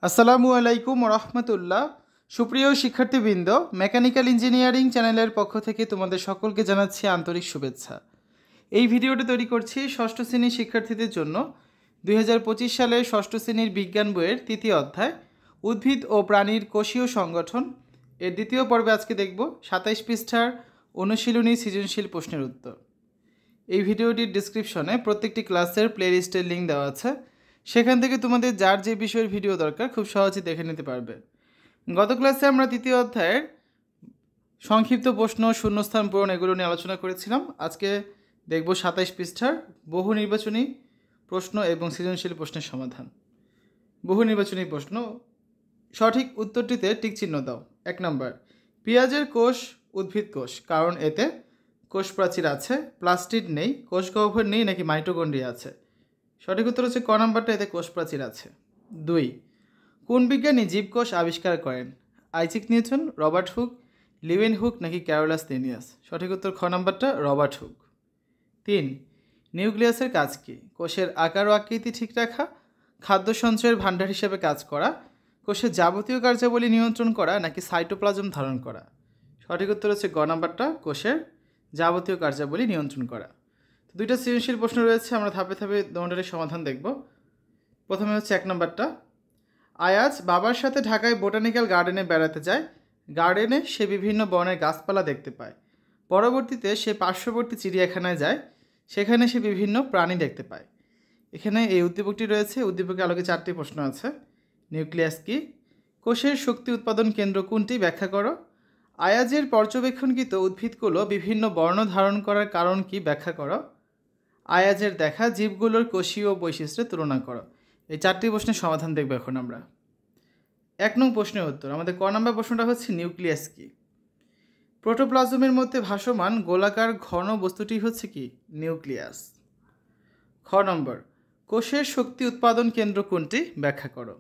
আসসালামু আলাইকুম রহমতুল্লাহ। সুপ্রিয় শিক্ষার্থীবৃন্দ, মেকানিক্যাল ইঞ্জিনিয়ারিং চ্যানেলের পক্ষ থেকে তোমাদের সকলকে জানাচ্ছি আন্তরিক শুভেচ্ছা। এই ভিডিওটি তৈরি করছি ষষ্ঠ শ্রেণীর শিক্ষার্থীদের জন্য। 2025 সালের ষষ্ঠ শ্রেণীর বিজ্ঞান বইয়ের তৃতীয় অধ্যায় উদ্ভিদ ও প্রাণীর কোষীয় সংগঠন এর দ্বিতীয় পর্বে আজকে দেখব 27 পৃষ্ঠার অনুশীলনী সৃজনশীল প্রশ্নের উত্তর। এই ভিডিওটির ডিসক্রিপশনে প্রত্যেকটি ক্লাসের প্লেলিস্টের লিঙ্ক দেওয়া আছে, সেখান থেকে তোমাদের যার যে বিষয়ের ভিডিও দরকার খুব সহজে দেখে নিতে পারবে। গত ক্লাসে আমরা তৃতীয় অধ্যায়ের সংক্ষিপ্ত প্রশ্ন, শূন্যস্থান পূরণ এগুলো নিয়ে আলোচনা করেছিলাম। আজকে দেখব 27 পৃষ্ঠার বহু নির্বাচনী প্রশ্ন এবং সৃজনশীল প্রশ্নের সমাধান। বহু নির্বাচনী প্রশ্ন, সঠিক উত্তরটিতে টিক চিহ্ন দাও। 1 নম্বর, পেঁয়াজের কোষ উদ্ভিদ কোষ, কারণ এতে কোষ প্রাচীর আছে, প্লাস্টিড নেই, কোষ গহ্বর নেই, নাকি মাইটোকন্ড্রিয়া আছে? সঠিক উত্তর হচ্ছে ক নাম্বারটা, এতে কোষ প্রাচীর আছে। 2, কোন বিজ্ঞানী জীবকোষ আবিষ্কার করেন? Isaac Newton, Robert Hooke, Leeuwen hook, নাকি ক্যারোলাস লিনিয়াস? সঠিক উত্তর খ নাম্বারটা, রবার্ট হুক। 3, নিউক্লিয়াসের কাজ কী? কোষের আকার ও আকৃতি ঠিক রাখা, খাদ্য সঞ্চয়ের ভাণ্ডার হিসেবে কাজ করা, কোষের যাবতীয় কার্যাবলী নিয়ন্ত্রণ করা, নাকি সাইটোপ্লাজম ধারণ করা? সঠিক উত্তর হচ্ছে গ নাম্বারটা, কোষের যাবতীয় কার্যাবলী নিয়ন্ত্রণ করা। তো দুইটা সৃজনশীল প্রশ্ন রয়েছে, আমরা ধাপে ধাপে দোনোটারই সমাধান দেখব। প্রথমে হচ্ছে 1 নম্বরটা, আয়াজ বাবার সাথে ঢাকায় বোটানিক্যাল গার্ডেনে বেড়াতে যায়। গার্ডেনে সে বিভিন্ন বনের গাছপালা দেখতে পায়। পরবর্তীতে সে পার্শ্ববর্তী চিড়িয়াখানায় যায়, সেখানে সে বিভিন্ন প্রাণী দেখতে পায়। এখানে এই উদ্দীপকটি রয়েছে, উদ্দীপকের আলোকে 4টি প্রশ্ন আছে। নিউক্লিয়াস কি? কোষের শক্তি উৎপাদন কেন্দ্র কোনটি, ব্যাখ্যা করো। আয়াজের পর্যবেক্ষণকৃত উদ্ভিদগুলো বিভিন্ন বর্ণ ধারণ করার কারণ কি, ব্যাখ্যা করো। আয়াজের দেখা জীবগুলোর কোষীয় বৈশিষ্ট্যের তুলনা করো। এই 4টি প্রশ্নের সমাধান দেখব এখন আমরা। 1 নং প্রশ্নের উত্তর, আমাদের ক নম্বর প্রশ্নটা হচ্ছে নিউক্লিয়াস কি? প্রোটোপ্লাজমের মধ্যে ভাসমান গোলাকার ঘন বস্তুটি হচ্ছে কি? নিউক্লিয়াস। খ নম্বর, কোষের শক্তি উৎপাদন কেন্দ্র কোনটি, ব্যাখ্যা করো।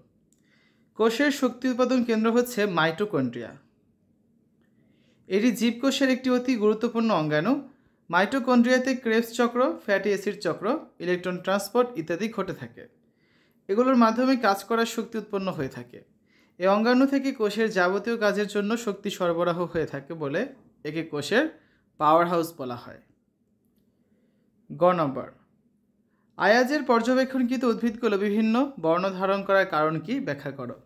কোষের শক্তি উৎপাদন কেন্দ্র হচ্ছে মাইটোকন্ড্রিয়া। এটি জীবকোষের একটি অতি গুরুত্বপূর্ণ অঙ্গাণু। মাইটোকন্ড্রিয়াতে ক্রেবস চক্র, ফ্যাটি অ্যাসিড চক্র, ইলেকট্রন ট্রান্সপোর্ট ইত্যাদি ঘটে থাকে। এগুলোর মাধ্যমে কাজ করার শক্তি উৎপন্ন হয়ে থাকে। এই অঙ্গাণু থেকে কোষের যাবতীয় কাজের জন্য শক্তি সরবরাহ হয়ে থাকে বলে একে কোষের পাওয়ার হাউস বলা হয়। গ নম্বর, আয়াজের পর্যবেক্ষণকৃত উদ্ভিদগুলো বিভিন্ন বর্ণ ধারণ করার কারণ কি, ব্যাখ্যা করো।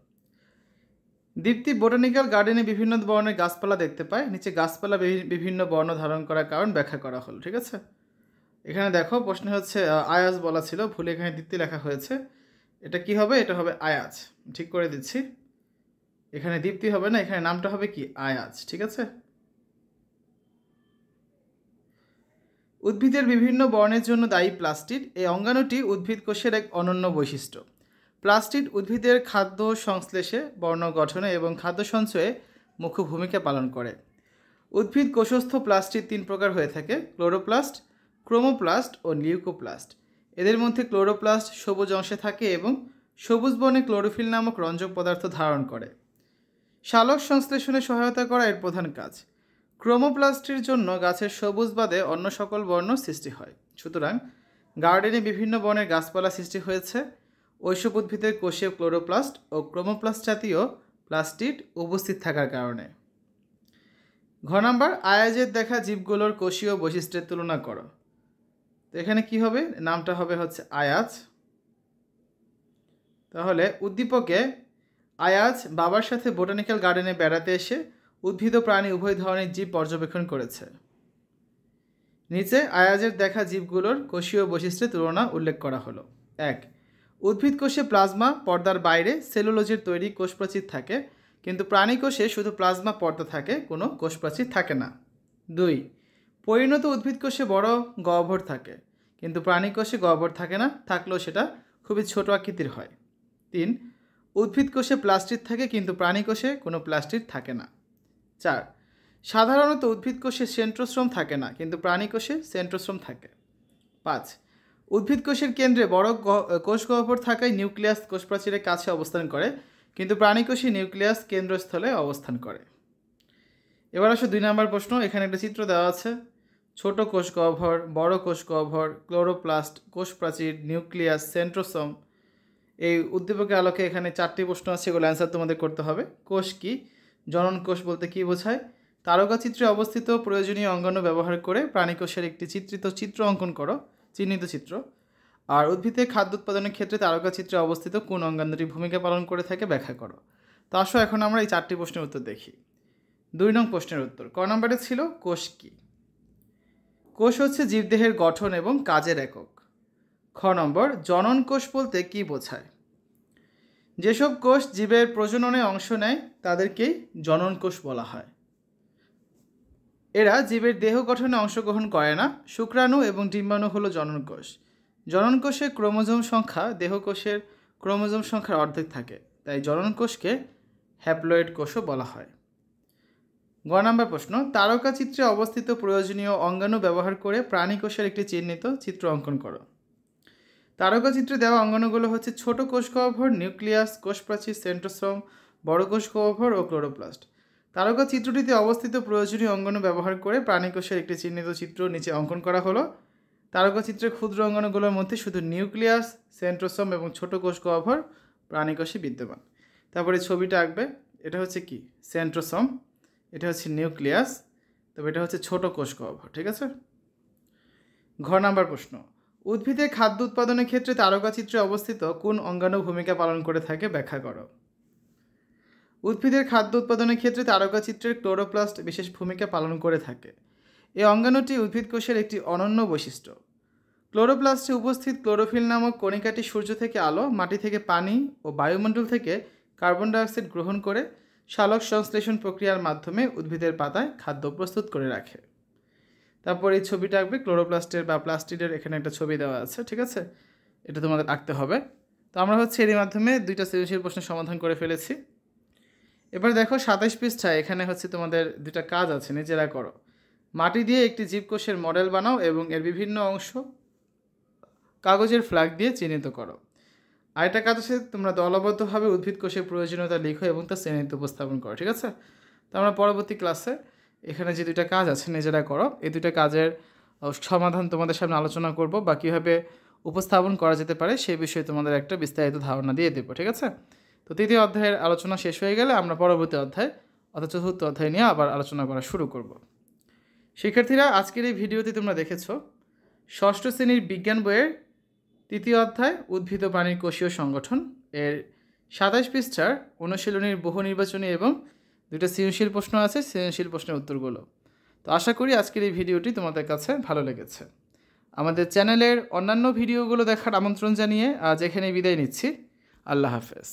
দীপ্তি বোটানিক্যাল গার্ডেনে বিভিন্ন বর্ণের গাছপালা দেখতে পায়। নিচে গাছপালা বিভিন্ন বর্ণ ধারণ করার কারণ ব্যাখ্যা করা হলো। ঠিক আছে, এখানে দেখো প্রশ্ন হচ্ছে আয়াজ বলা ছিল, ভুলে এখানে দীপ্তি লেখা হয়েছে। এটা কি হবে? এটা হবে আয়াজ। ঠিক করে দিচ্ছি, এখানে দীপ্তি হবে না, এখানে নামটা হবে কি? আয়াজ। ঠিক আছে। উদ্ভিদের বিভিন্ন বর্ণের জন্য দায়ী প্লাস্টিড। এই অঙ্গাণুটি উদ্ভিদ কোষের এক অনন্য বৈশিষ্ট্য। প্লাস্টিড উদ্ভিদের খাদ্য সংশ্লেষে, বর্ণ গঠনে এবং খাদ্য সঞ্চয়ে মুখ্য ভূমিকা পালন করে। উদ্ভিদ কোষস্থ প্লাস্টিড 3 প্রকার হয়ে থাকে: ক্লোরোপ্লাস্ট, ক্রোমোপ্লাস্ট ও লিউকোপ্লাস্ট। এদের মধ্যে ক্লোরোপ্লাস্ট সবুজ অংশে থাকে এবং সবুজ বর্ণে ক্লোরোফিল নামক রঞ্জক পদার্থ ধারণ করে। সালোক সংশ্লেষণে সহায়তা করা এর প্রধান কাজ। ক্রোমোপ্লাস্টের জন্য গাছের সবুজ বাদে অন্য সকল বর্ণ সৃষ্টি হয়। সুতরাং গার্ডেনে বিভিন্ন বর্ণের গাছপালা সৃষ্টি হয়েছে ওইসব উদ্ভিদের কোষীয় ক্লোরোপ্লাস্ট ও ক্রোমোপ্লাস্ট জাতীয় প্লাস্টিড উপস্থিত থাকার কারণে। ঘ নাম্বার, আয়াজের দেখা জীবগুলোর কোষীয় বৈশিষ্ট্যের তুলনা করো। তো এখানে কি হবে? নামটা হবে হচ্ছে আয়াজ। তাহলে উদ্দীপকে আয়াজ বাবার সাথে বোটানিক্যাল গার্ডেনে বেড়াতে এসে উদ্ভিদ ও প্রাণী উভয় ধরনের জীব পর্যবেক্ষণ করেছে। নিচে আয়াজের দেখা জীবগুলোর কোষীয় বৈশিষ্ট্যের তুলনা উল্লেখ করা হলো। 1, উদ্ভিদ কোষে প্লাজমা পর্দার বাইরে সেলুলোজের তৈরি কোষপ্রাচীর থাকে, কিন্তু প্রাণী কোষে শুধু প্লাজমা পর্দা থাকে, কোনো কোষপ্রাচীর থাকে না। 2, পরিণত উদ্ভিদ কোষে বড় গহ্বর থাকে, কিন্তু প্রাণী কোষে গহ্বর থাকে না, থাকলেও সেটা খুবই ছোট আকৃতির হয়। 3, উদ্ভিদ কোষে প্লাস্টিড থাকে, কিন্তু প্রাণী কোষে কোনো প্লাস্টিড থাকে না। 4, সাধারণত উদ্ভিদ কোষে সেন্ট্রোস্ট্রোম থাকে না, কিন্তু প্রাণী কোষে সেন্ট্রোস্ট্রোম থাকে। 5, উদ্ভিদ কোষের কেন্দ্রে বড় কোষ গহ্বর থাকায় নিউক্লিয়াস কোষপ্রাচীরের কাছে অবস্থান করে, কিন্তু প্রাণী কোষে নিউক্লিয়াস কেন্দ্রস্থলে অবস্থান করে। এবার আসো 2 নম্বর প্রশ্ন। এখানে একটা চিত্র দেওয়া আছে। ছোট কোষ গহ্বর, বড় কোষ গহ্বর, ক্লোরোপ্লাস্ট, কোষপ্রাচীর, নিউক্লিয়াস, সেন্ট্রোসোম এই উদ্দীপকের আলোকে এখানে 4টি প্রশ্ন আছে, এগুলো অ্যান্সার তোমাদের করতে হবে। কোষ কি? জনন কোষ বলতে কী বোঝায়? তারকাচিত্রে অবস্থিত প্রয়োজনীয় অঙ্গাণু ব্যবহার করে প্রাণীকোষের একটি চিত্র অঙ্কন করো, চিহ্নিত চিত্র। আর উদ্ভিদে খাদ্য উৎপাদনের ক্ষেত্রে তারকাচিত্রে অবস্থিত কোন অঙ্গাণুটি ভূমিকা পালন করে থাকে ব্যাখ্যা করো। তো আসো এখন আমরা এই 4টি প্রশ্নের উত্তর দেখি। 2 নং প্রশ্নের উত্তর ক নম্বরে ছিল কোষ কি? কোষ হচ্ছে জীবদেহের গঠন এবং কাজের একক। খ নম্বর জনন কোষ বলতে কী বোঝায়? যেসব কোষ জীবের প্রজননে অংশ নেয় তাদেরকেই জনন কোষ বলা হয়। এরা জীবের দেহ গঠনে অংশগ্রহণ করে না। শুক্রাণু এবং ডিম্বাণু হলো জনন কোষ। জনন কোষে ক্রোমোজোম সংখ্যা দেহকোষের ক্রোমোজোম সংখ্যার অর্ধেক থাকে, তাই জনন কোষকে হ্যাপ্লয়েড কোষও বলা হয়। গ নম্বর প্রশ্ন তারকাচিত্রে অবস্থিত প্রয়োজনীয় অঙ্গাণু ব্যবহার করে প্রাণী কোষের একটি চিহ্নিত চিত্র অঙ্কন করো। তারকাচিত্রে দেওয়া অঙ্গাণুগুলো হচ্ছে ছোট কোষ গহ্বর, নিউক্লিয়াস, কোষপ্রাচীর, সেন্ট্রোসোম, বড় কোষ গহ্বর ও ক্লোরোপ্লাস্ট। তারকাচিত্রটিতে অবস্থিত প্রয়োজনীয় অঙ্গাণু ব্যবহার করে প্রাণী কোষের একটি চিহ্নিত চিত্র নিচে অঙ্কন করা হলো। তারকাচিত্রের ক্ষুদ্র অঙ্গাণুগুলোর মধ্যে শুধু নিউক্লিয়াস, সেন্ট্রোসোম এবং ছোট কোষ গহ্বর প্রাণী কোষে বিদ্যমান। তারপরে ছবিটা আঁকবে। এটা হচ্ছে কি? সেন্ট্রোসোম। এটা হচ্ছে নিউক্লিয়াস। তবে এটা হচ্ছে ছোট কোষ গহ্বর। ঠিক আছে। ঘ নাম্বার প্রশ্ন উদ্ভিদে খাদ্য উৎপাদনের ক্ষেত্রে তারকাচিত্রে অবস্থিত কোন অঙ্গাণু ভূমিকা পালন করে থাকে ব্যাখ্যা করো। উদ্ভিদের খাদ্য উৎপাদনের ক্ষেত্রে তারকাচিত্রের ক্লোরোপ্লাস্ট বিশেষ ভূমিকা পালন করে থাকে। এই অঙ্গাণুটি উদ্ভিদ কোষের একটি অনন্য বৈশিষ্ট্য। ক্লোরোপ্লাস্টে উপস্থিত ক্লোরোফিল নামক কণিকাটি সূর্য থেকে আলো, মাটি থেকে পানি ও বায়ুমণ্ডল থেকে কার্বন ডাইঅক্সাইড গ্রহণ করে সালোক সংশ্লেষণ প্রক্রিয়ার মাধ্যমে উদ্ভিদের পাতায় খাদ্য প্রস্তুত করে রাখে। তারপর এই ছবিটা আঁকবে। ক্লোরোপ্লাস্টের বা প্লাস্টিডের এখানে একটা ছবি দেওয়া আছে। ঠিক আছে, এটা তোমাদের আঁকতে হবে। তো আমরা এর মাধ্যমে 2টা সৃজনশীল প্রশ্নের সমাধান করে ফেলেছি। এবার দেখো 27 পৃষ্ঠায় এখানে তোমাদের 2টা কাজ আছে, নিজেরা করো। মাটি দিয়ে একটি জীবকোষের মডেল বানাও এবং এর বিভিন্ন অংশ কাগজের ফ্ল্যাগ দিয়ে চিহ্নিত করো। আরেকটা কাজ আছে, তোমরা দলবদ্ধভাবে উদ্ভিদ কোষের প্রয়োজনীয়তা লিখো এবং তা শ্রেণীতে উপস্থাপন করো। ঠিক আছে। তো আমরা পরবর্তী ক্লাসে এখানে যে 2টা কাজ আছে নিজেরা করো, এই 2টা কাজের সমাধান তোমাদের সামনে আলোচনা করব বা কীভাবে উপস্থাপন করা যেতে পারে সেই বিষয়ে তোমাদের একটা বিস্তারিত ধারণা দিয়ে দেবো। ঠিক আছে। তো 3য় অধ্যায়ের আলোচনা শেষ হয়ে গেলে আমরা পরবর্তী অধ্যায় অর্থাৎ 4র্থ অধ্যায় নিয়ে আবার আলোচনা করা শুরু করব। শিক্ষার্থীরা, আজকের এই ভিডিওতে তোমরা দেখেছো 6ষ্ঠ শ্রেণীর বিজ্ঞান বইয়ের 3য় অধ্যায় উদ্ভিদ ও প্রাণীর কোষীয় সংগঠন এর 27 পৃষ্ঠার অনুশীলনীর বহু নির্বাচনী এবং 2টা সৃজনশীল প্রশ্ন আছে, সৃজনশীল প্রশ্নের উত্তরগুলো। তো আশা করি আজকের এই ভিডিওটি তোমাদের কাছে ভালো লেগেছে। আমাদের চ্যানেলের অন্যান্য ভিডিওগুলো দেখার আমন্ত্রণ জানিয়ে আজ এখানে বিদায় নিচ্ছি। আল্লাহ হাফেজ।